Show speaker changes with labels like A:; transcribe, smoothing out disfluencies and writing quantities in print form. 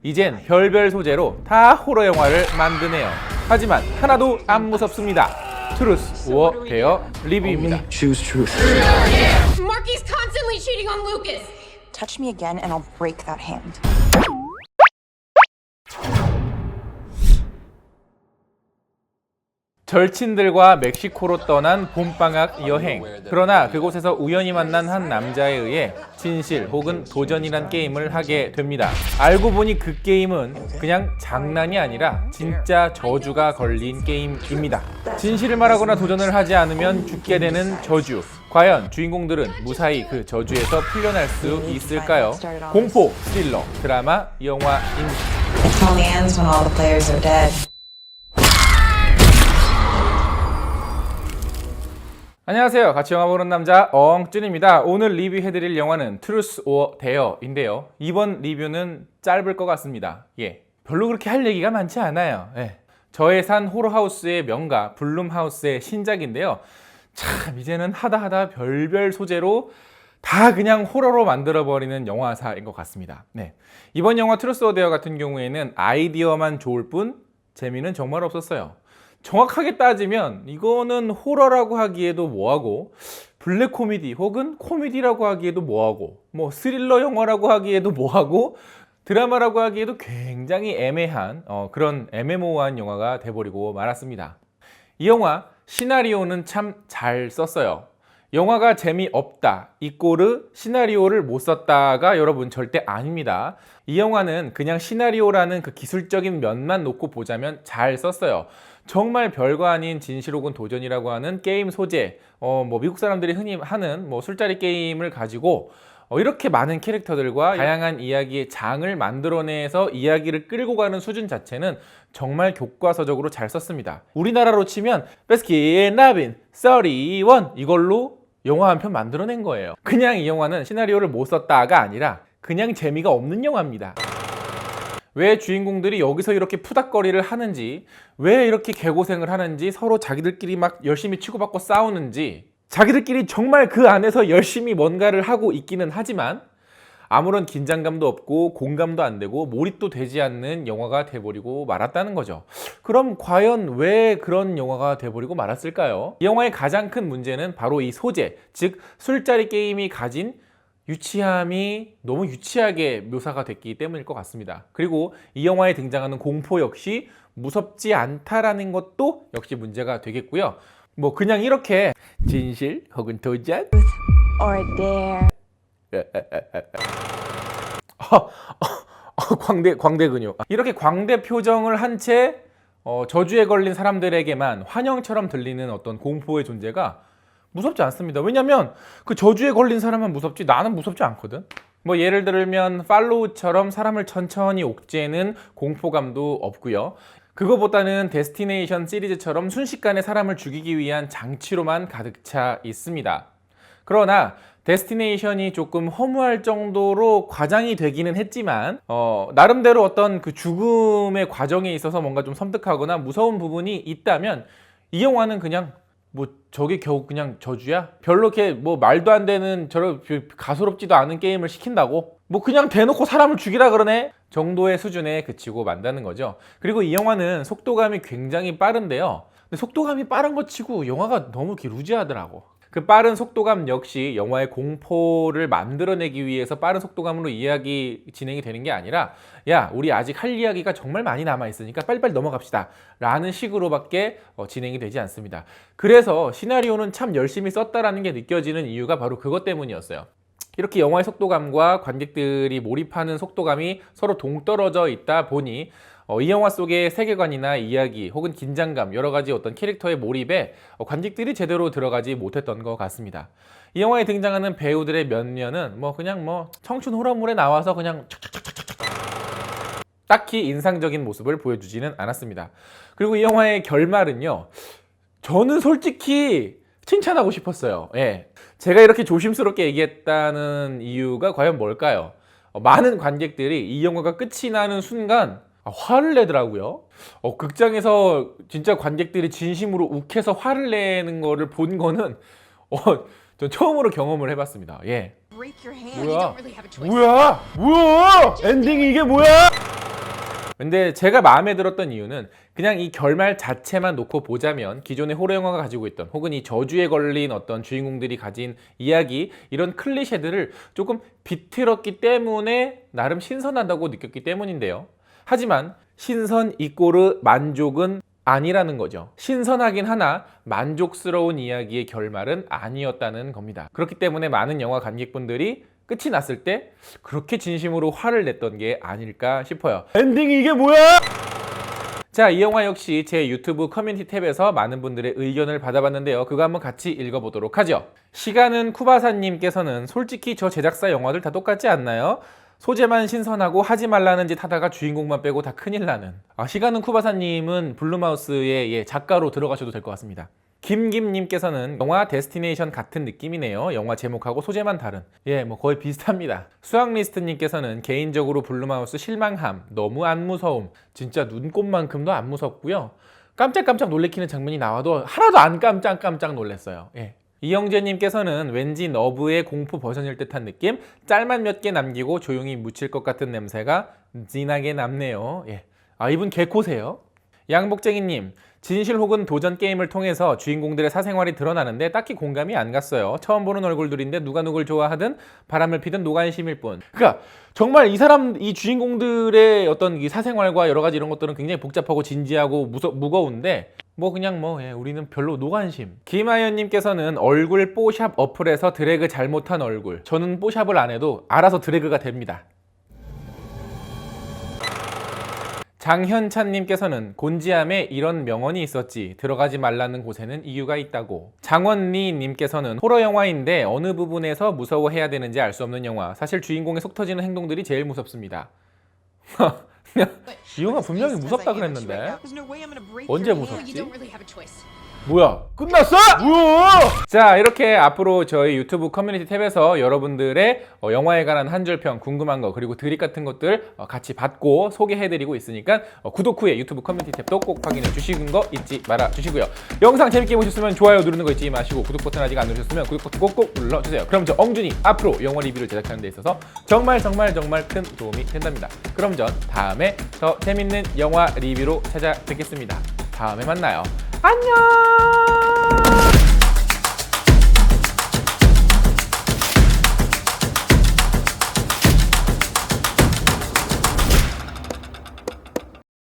A: 이젠 별별 소재로 다 호러 영화를 만드네요. 하지만 하나도 안 무섭습니다. 트루스 오어 데어 리뷰입니다.
B: Choose truth.
C: Marky's constantly cheating on Lucas.
D: Touch me again and I'll break that hand.
A: 절친들과 멕시코로 떠난 봄방학 여행. 그러나 그곳에서 우연히 만난 한 남자에 의해 진실 혹은 도전이란 게임을 하게 됩니다. 알고 보니 그 게임은 그냥 장난이 아니라 진짜 저주가 걸린 게임입니다. 진실을 말하거나 도전을 하지 않으면 죽게 되는 저주. 과연 주인공들은 무사히 그 저주에서 풀려날 수 있을까요? 공포, 스릴러, 드라마, 영화입니다.
D: It only ends when all the players are dead.
A: 안녕하세요. 같이 영화 보는 남자 엉준입니다. 오늘 리뷰해드릴 영화는 트루스 오어 데어인데요. 이번 리뷰는 짧을 것 같습니다. 별로 그렇게 할 얘기가 많지 않아요. 저의 산 호러하우스의 명가 블룸하우스의 신작인데요. 참 이제는 하다 별별 소재로 다 그냥 호러로 만들어버리는 영화사인 것 같습니다. 이번 영화 트루스 오어 데어 같은 경우에는 아이디어만 좋을 뿐 재미는 정말 없었어요. 정확하게 따지면 이거는 호러라고 하기에도 뭐하고 블랙 코미디 혹은 코미디라고 하기에도 뭐하고 뭐 스릴러 영화라고 하기에도 뭐하고 드라마라고 하기에도 굉장히 애매한 그런 애매모호한 영화가 돼버리고 말았습니다. 이 영화 시나리오는 참 잘 썼어요. 영화가 재미없다 이꼬르 시나리오를 못 썼다가 여러분 절대 아닙니다. 이 영화는 그냥 시나리오라는 그 기술적인 면만 놓고 보자면 잘 썼어요. 정말 별거 아닌 진실 혹은 도전이라고 하는 게임 소재, 미국 사람들이 흔히 하는 술자리 게임을 가지고 이렇게 많은 캐릭터들과 다양한 이야기의 장을 만들어내서 이야기를 끌고 가는 수준 자체는 정말 교과서적으로 잘 썼습니다. 우리나라로 치면 베스킨 라빈 31 이걸로 영화 한 편 만들어낸 거예요. 그냥 이 영화는 시나리오를 못 썼다가 아니라 그냥 재미가 없는 영화입니다. 왜 주인공들이 여기서 이렇게 푸닥거리를 하는지, 왜 이렇게 개고생을 하는지, 서로 자기들끼리 막 열심히 치고받고 싸우는지, 자기들끼리 정말 그 안에서 열심히 뭔가를 하고 있기는 하지만 아무런 긴장감도 없고 공감도 안 되고 몰입도 되지 않는 영화가 돼버리고 말았다는 거죠. 그럼 과연 왜 그런 영화가 돼버리고 말았을까요? 이 영화의 가장 큰 문제는 바로 이 소재, 즉 술자리 게임이 가진 유치함이 너무 유치하게 묘사가 됐기 때문일 것 같습니다. 그리고 이 영화에 등장하는 공포 역시 무섭지 않다라는 것도 역시 문제가 되겠고요. 그냥 이렇게 진실 혹은 도전
D: Or dare.
A: 광대 근육 이렇게 광대 표정을 한 채 저주에 걸린 사람들에게만 환영처럼 들리는 어떤 공포의 존재가 무섭지 않습니다. 왜냐면 그 저주에 걸린 사람은 무섭지 나는 무섭지 않거든. 예를 들면 팔로우처럼 사람을 천천히 옥죄는 공포감도 없고요. 그거보다는 데스티네이션 시리즈처럼 순식간에 사람을 죽이기 위한 장치로만 가득 차 있습니다. 그러나 데스티네이션이 조금 허무할 정도로 과장이 되기는 했지만 나름대로 어떤 그 죽음의 과정에 있어서 뭔가 좀 섬뜩하거나 무서운 부분이 있다면 이 영화는 그냥 저게 겨우 그냥 저주야? 별로 이렇게 말도 안 되는 저렇게 가소롭지도 않은 게임을 시킨다고? 그냥 대놓고 사람을 죽이라 그러네? 정도의 수준에 그치고 만다는 거죠. 그리고 이 영화는 속도감이 굉장히 빠른데요. 근데 속도감이 빠른 것 치고 영화가 너무 루즈하더라고. 그 빠른 속도감 역시 영화의 공포를 만들어내기 위해서 빠른 속도감으로 이야기 진행이 되는 게 아니라 야 우리 아직 할 이야기가 정말 많이 남아있으니까 빨리빨리 넘어갑시다 라는 식으로밖에 진행이 되지 않습니다. 그래서 시나리오는 참 열심히 썼다라는 게 느껴지는 이유가 바로 그것 때문이었어요. 이렇게 영화의 속도감과 관객들이 몰입하는 속도감이 서로 동떨어져 있다 보니 이 영화 속의 세계관이나 이야기 혹은 긴장감 여러 가지 어떤 캐릭터의 몰입에 관객들이 제대로 들어가지 못했던 것 같습니다. 이 영화에 등장하는 배우들의 면면은 그냥 청춘 호러물에 나와서 그냥 딱히 인상적인 모습을 보여주지는 않았습니다. 그리고 이 영화의 결말은요, 저는 솔직히 칭찬하고 싶었어요. 제가 이렇게 조심스럽게 얘기했다는 이유가 과연 뭘까요? 많은 관객들이 이 영화가 끝이 나는 순간 화를 내더라고요. 극장에서 진짜 관객들이 진심으로 욱해서 화를 내는 거를 본 거는 전 처음으로 경험을 해봤습니다.
C: Break your hand.
A: 뭐야?
C: You don't really have a choice.
A: 뭐야? 엔딩이 이게 뭐야? 근데 제가 마음에 들었던 이유는 그냥 이 결말 자체만 놓고 보자면 기존의 호러 영화가 가지고 있던 혹은 이 저주에 걸린 어떤 주인공들이 가진 이야기 이런 클리셰들을 조금 비틀었기 때문에 나름 신선하다고 느꼈기 때문인데요. 하지만 신선 이꼬르 만족은 아니라는 거죠. 신선하긴 하나 만족스러운 이야기의 결말은 아니었다는 겁니다. 그렇기 때문에 많은 영화 관객분들이 끝이 났을 때 그렇게 진심으로 화를 냈던 게 아닐까 싶어요. 엔딩이 이게 뭐야? 자, 이 영화 역시 제 유튜브 커뮤니티 탭에서 많은 분들의 의견을 받아봤는데요. 그거 한번 같이 읽어보도록 하죠. 시간은 쿠바사님께서는 솔직히 저 제작사 영화들 다 똑같지 않나요? 소재만 신선하고 하지 말라는 짓 하다가 주인공만 빼고 다 큰일 나는. 시간은 쿠바사님은 블루마우스의 작가로 들어가셔도 될 것 같습니다. 김김님께서는 영화 데스티네이션 같은 느낌이네요. 영화 제목하고 소재만 다른. 뭐 거의 비슷합니다. 수학리스트님께서는 개인적으로 블루마우스 실망함. 너무 안 무서움. 진짜 눈꽃만큼도 안 무섭고요. 깜짝깜짝 놀래키는 장면이 나와도 하나도 안 깜짝 놀랐어요. 이영재님께서는 왠지 너브의 공포 버전일 듯한 느낌? 짤만 몇 개 남기고 조용히 묻힐 것 같은 냄새가 진하게 남네요. 이분 개코세요. 양복쟁이님, 진실 혹은 도전 게임을 통해서 주인공들의 사생활이 드러나는데 딱히 공감이 안 갔어요. 처음 보는 얼굴들인데 누가 누굴 좋아하든 바람을 피든 노관심일 뿐. 그러니까 정말 이 주인공들의 어떤 이 사생활과 여러 가지 이런 것들은 굉장히 복잡하고 진지하고 무거운데 우리는 별로 노관심. 김하연님께서는 얼굴 뽀샵 어플에서 드래그 잘못한 얼굴. 저는 뽀샵을 안 해도 알아서 드래그가 됩니다. 장현찬님께서는 곤지암에 이런 명언이 있었지. 들어가지 말라는 곳에는 이유가 있다고. 장원리님께서는 호러 영화인데 어느 부분에서 무서워해야 되는지 알 수 없는 영화. 사실 주인공의 속 터지는 행동들이 제일 무섭습니다. 이 영화 분명히 무섭다 그랬는데 언제 무섭지? 뭐야? 끝났어? 뭐야? 자, 이렇게 앞으로 저희 유튜브 커뮤니티 탭에서 여러분들의 영화에 관한 한 줄 평, 궁금한 거 그리고 드립 같은 것들 같이 받고 소개해드리고 있으니까 구독 후에 유튜브 커뮤니티 탭도 꼭 확인해 주시는 거 잊지 말아 주시고요. 영상 재밌게 보셨으면 좋아요 누르는 거 잊지 마시고 구독 버튼 아직 안 누르셨으면 구독 버튼 꼭꼭 눌러주세요. 그럼 저 엉준이 앞으로 영화 리뷰를 제작하는 데 있어서 정말 큰 도움이 된답니다. 그럼 전 다음에 더 재밌는 영화 리뷰로 찾아뵙겠습니다. 다음에 만나요. 안녕.